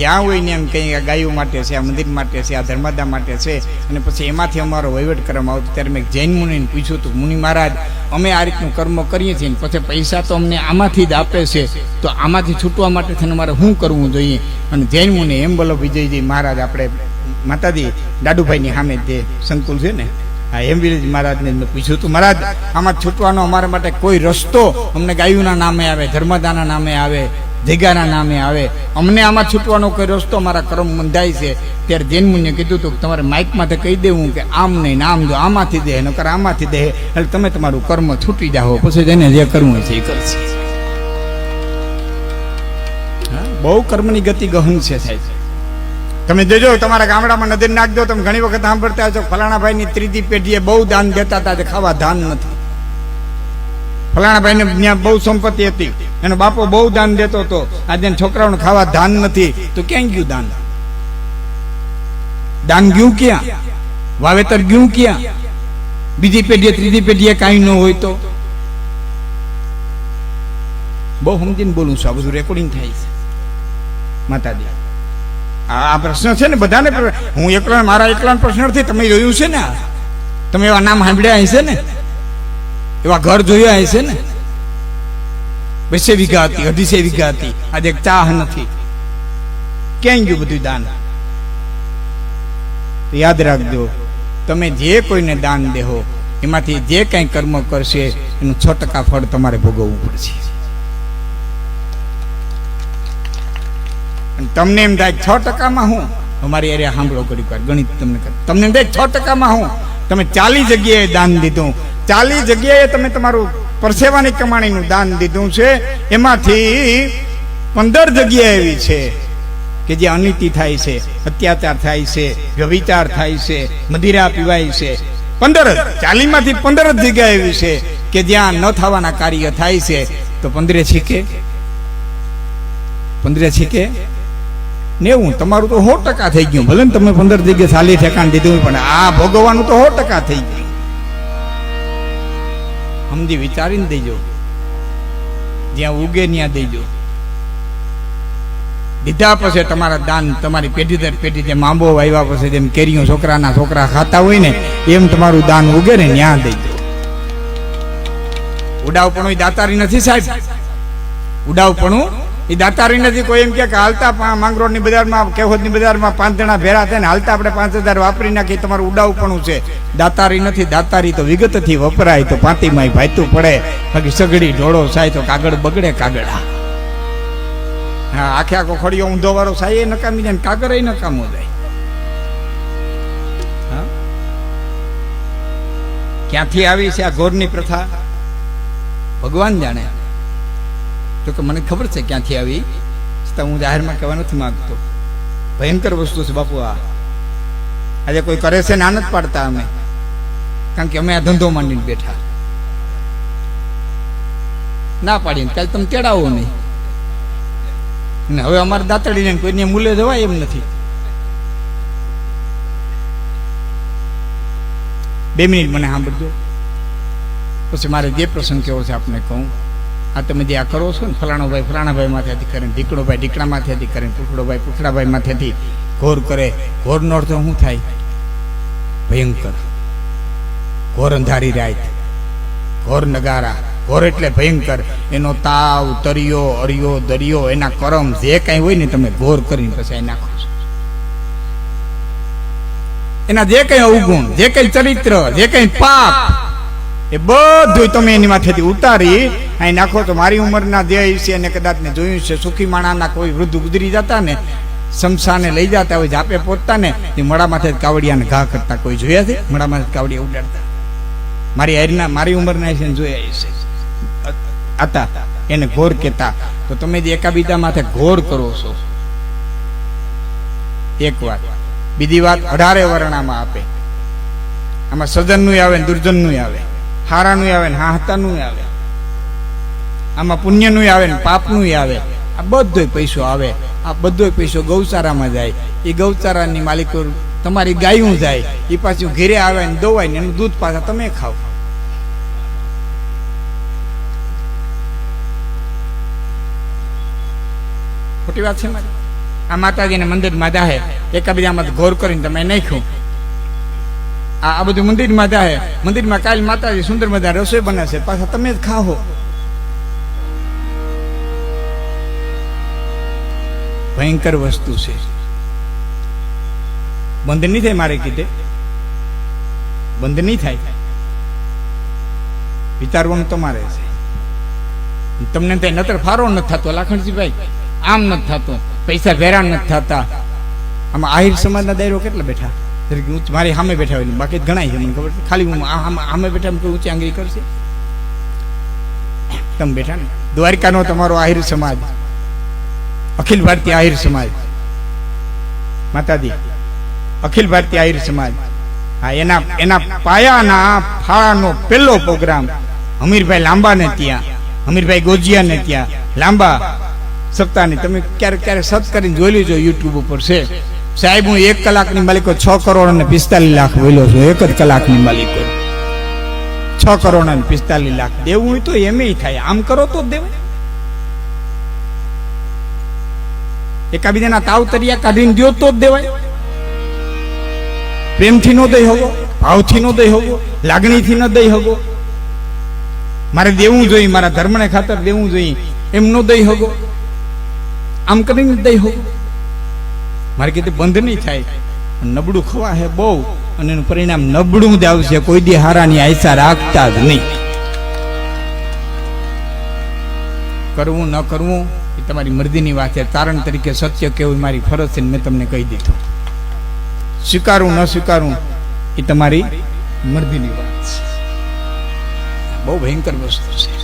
જ્યાં હોય ને એમ કંઈ આ ગાયો માટે છે, આ મંદિર માટે છે, આ ધર્માદા માટે છે. અને પછી એમાંથી અમારો વહીવટ કરવામાં આવતો. ત્યારે મેં જૈન મુનિને પૂછ્યું હતું, મુનિ મહારાજ અમે આ રીતનું કર્મ કરીએ છીએ, પછી પૈસા તો અમને આમાંથી જ આપે છે, તો આમાંથી છૂટવા માટે થઈને અમારે શું કરવું જોઈએ? અને જૈન મુનિ એમ બોલો વિજયજી મહારાજ, આપણે માતાજી દાદુભાઈની સામે જે સંકુલ છે ને, હા એમ વિજય મહારાજને મેં પૂછ્યું હતું, મહારાજ આમાં છૂટવાનો અમારા માટે કોઈ રસ્તો અમને ગાયુના નામે આવે, ધર્મદાના નામે આવે, જગ્યાના નામે આવે, અમને આમાં છૂટવાનો કોઈ રસ્તો અમારા કર્મ બંધાય છે. ત્યારે જૈન મુનિએ કીધું હતું કે તમારે માઇકમાંથી કહી દેવું કે આમ નહીં, આમ જો આમાંથી દે, નકર આમાંથી દે, એટલે તમે તમારું કર્મ છૂટી જાઓ, પછી જેને જે કરવું છે એ કરશે. બહુ કર્મની ગતિ ગહન છે સાહેબ. તમે જોજો તમારા ગામડામાં નજર નાખજો, તમે ઘણી વખત સાંભળતા હશો ફલાણા ભાઈની ત્રીજી પેઢીએ બહુ દાન દેતા હતા, ખાવા ધાન નથી. ફલાણા ભાઈને ત્યાં બહુ સંપત્તિ હતી, એનો બાપો બહુ દાન દેતો હતો, આજે છોકરાઓને ખાવા ધાન નથી, તો ક્યાં ગયું દાન? દાન ગયું ક્યાં? વાવેતર ગયું ક્યાં? બીજી પેઢીએ ત્રીજી પેઢીએ કાંઈ ન હોય તો? બહુ સમજીને બોલું છું, આ બધું રેકોર્ડિંગ થાય છે માતાજી. આ પ્રશ્ન છે ને બધાને, હું એકલા, મારા એકલાનો પ્રશ્ન નથી. તમે જોયું છે ને, તમે એવા નામ સાંભળ્યા હશે ને, એવા ઘર જોયા હશે ને. 200 વીઘા હતી, 250 વીઘા હતી, આજે એક ચાહ નથી. ક્યાંય ગયું બધું દાન? યાદ રાખજો, તમે જે કોઈને દાન દેહો એમાંથી જે કંઈ કર્મ કરશે એનું 6% ફળ તમારે ભોગવવું પડશે. તમને એમ થાય 6%માં હું, અમારી એરિયા સાંભળો ઘડીક વાર, ગણિત તમને એમ થાય 6%માં હું, તમે 40 જગ્યાએ દાન દીધું, 40 જગ્યાએ તમે તમારું પરસેવાની કમાણીનું દાન દીધું છે, એમાંથી 15 જગ્યા એવી છે કે જે અનીતિ થાય છે, અત્યાચાર થાય છે, વ્યભિચાર થાય છે, મદિરા પીવાય છે. 40માંથી 15 જગ્યા એવી છે કે જ્યાં ન થવાના કાર્ય થાય છે. તો 15 છીકે 90, તમારું તો 100% થઈ ગયું. ભલે ને તમે 15 જગ્યાએ 40 ઠેકાણ દીધું, પણ આ ભોગવવાનું તો 100% થઈ ગયું. સમજી વિચારીને દેજો, જ્યાં ઉગે ત્યાં દેજો. દીધા પછી તમારા દાન તમારી પેઢી દર પેઢી, જેમ આંબો વાવ્યા પછી જેમ કેરીઓ છોકરા ખાતા હોય ને, એમ તમારું દાન ઉગે ને ત્યાં દેજો. ઉડાવપણું દાતારી નથી સાહેબ, ઉડાવપણું એ દાતારી નથી. કોઈ એમ કે હાલતા માંગરોળની બજારમાં, કેહોદની બજારમાં 5 જણા ભેરા થાય ને હાલતા આપણે 5000 વાપરી નાખી, તમારું ઉડાવપણું છે. દાતારી નથી. દાતારી તો વિગતથી વપરાય તો પાંતીમાં ભાઈતું પડે, બાકી સગડી ઢોળો સાય તો કાગળ બગડે. કાગડા હા, આખે આખો ખડીયો ઊંધો વાળો સાય એ નકામી જાય, કાગળ એ નકામો જાય. હા, ક્યાંથી આવી છે આ ઘોરની પ્રથા ભગવાન જાણે. તો કે મને ખબર છે ક્યાંથી આવી, છતાં હું જાહેરમાં કહેવા નથી માંગતો. ભયંકર વસ્તુ છે બાપુ. આજે કોઈ કરે છે ને આનંદ પાડતા અમે, કારણ કે અમે આ ધંધો માંડીને બેઠા. ના પાડીને કાલે તમે તેડાવો નહીં. ને હવે અમારે દાંતડીને કોઈને મૂલે જવાય એમ નથી. 2 મિનિટ મને સાંભળજો, પછી મારે જે પ્રસંગ કેવો છે આપને કહું. આ તમે જે આ કરો છો ને, ફલાણો ભાઈ ફલાણા ભાઈ માથેથી કરે, ઢીકણો ભાઈ ઢીકણા માથેથી કરે, પૂછડો ભાઈ પૂછડા ભાઈ માથેથી ઘોર કરે. ઘોરનો અર્થ શું થાય? ભયંકર. ઘોર અંધારી રાત, ઘોર નગારા. ઘોર એટલે ભયંકર. એનો તાવ, તરિયો, અરિયો, દરિયો, એના કરમ જે કાંઈ હોય ને તમે ઘોર કરીને પછી નાખો છો. એના જે કંઈ અવગુણ, જે કંઈ ચરિત્ર, જે કંઈ પાપ, એ બધું તમે એની માથેથી ઉતારી અહીં નાખો. તો મારી ઉંમરના જે છે એને કદાચ ને જોયું છે, સુખી માણાના કોઈ વૃદ્ધ ગુજરી જતા ને, શમશાને લઈ જતા હોય, જાપે પહોંચતા ને, એ મળા માથે કાવડિયાને ઘા કરતા કોઈ જોયા છે? મળા માથે કાવડિયા ઉડાડતા મારી ઉંમરના છે જોયા છે હતા, એને ઘોર કહેતા. તો તમે જે એકાબીજા માથે ઘોર કરો છો, એક વાત. બીજી વાત, 18 વર્ણામાં આપે. આમાં સજનનું આવે ને દુર્જનનું આવે, હારાનું આવે ને હાહતાનું આવે, આમાં પુણ્યનું આવે ને પાપનું આવે. આ બધો પૈસો આવે. આ બધો પૈસો ગૌચારામાં જાય. એ ગૌચારાની માલિકો તમારી ગાયું જાય, એ પાછું ઘેરે આવે ને દોવાય ને એનું દૂધ પાછા તમે ખાવ. ખોટી વાત છે મારી? આ માતાજીને મંદિરમાં જાહે, એકાબીજામાં ઘોર કરીને તમે નાખ્યું. આ બધું મંદિરમાં જાહે, મંદિરમાં કાલ માતાજી સુંદર મજા રસોઈ બનાવશે, પાછા તમે જ ખાઓ. ભયંકર વસ્તુ છે. બંધ નહીં થાય, મારે કીધે બંધ નહીં થાય. વિચારવાનું તમારે છે. તમને ત્યાં નતર ફારો નથી થતો લાખણજીભાઈ, આમ નથી થતો, પૈસા ભેરા નથી થતા. આમાં આહિર સમાજના દાયરો કેટલા બેઠા, મારી સામે બેઠા હોય, બાકી ઘણા છે મને ખબર છે. ખાલી હું સામે બેઠા કોઈ ઊંચી આંગળી કરશે? તમે બેઠા ને દ્વારકાનો તમારો આહિર સમાજ, અખિલ ભારતીય આહિર સમાજ, માતાજી અખિલ ભારતીય આહિર સમાજ, હા, એના પાયાના ફાળાનો પહેલો પ્રોગ્રામ હમીરભાઈ લાંબા ને ત્યાં, હમીરભાઈ ગોજિયા ને ત્યાં લાંબા સપ્તાહની. તમે ક્યારેક ક્યારેક સર્ચ કરીને જોઈ લેજો, યુટ્યુબ ઉપર છે. સાહેબ, હું 1 કલાકની માલિકો 6 કરોડ અને 45 લાખ બોલ્યો છું. 1 જ કલાકની માલિકો 6 કરોડ અને 45 લાખ. દેવું હોય તો એમ થાય, આમ કરો તો દેવાય. એકાબીજાના તાવ તરિયા કાઢીને દો તો જ દેવાય. પ્રેમથી નો દઈ હોગો, ભાવથી નો દઈ હોગો, લાગણીથી ન દઈ હોગો. મારે દેવું જોઈએ, મારા ધર્મને ખાતર દેવું જોઈએ, એમ નો દઈ હોગો, આમ કરીને દઈ હોગો. મારે કીધું બંધ નહીં થાય. નબળું ખવા હે બહુ, અને એનું પરિણામ નબળું જ આવશે. કોઈ દી હારાની આશા રાખતા જ નહીં. કરવું ન કરવું એ તમારી મરજીની વાત છે. તારણ તરીકે સત્ય કેવું મારી ફરજ છે, મેં તમને કહી દીધું. સ્વીકારવું ન સ્વીકારવું એ તમારી મરજીની વાત છે. બહુ ભયંકર વસ્તુ છે.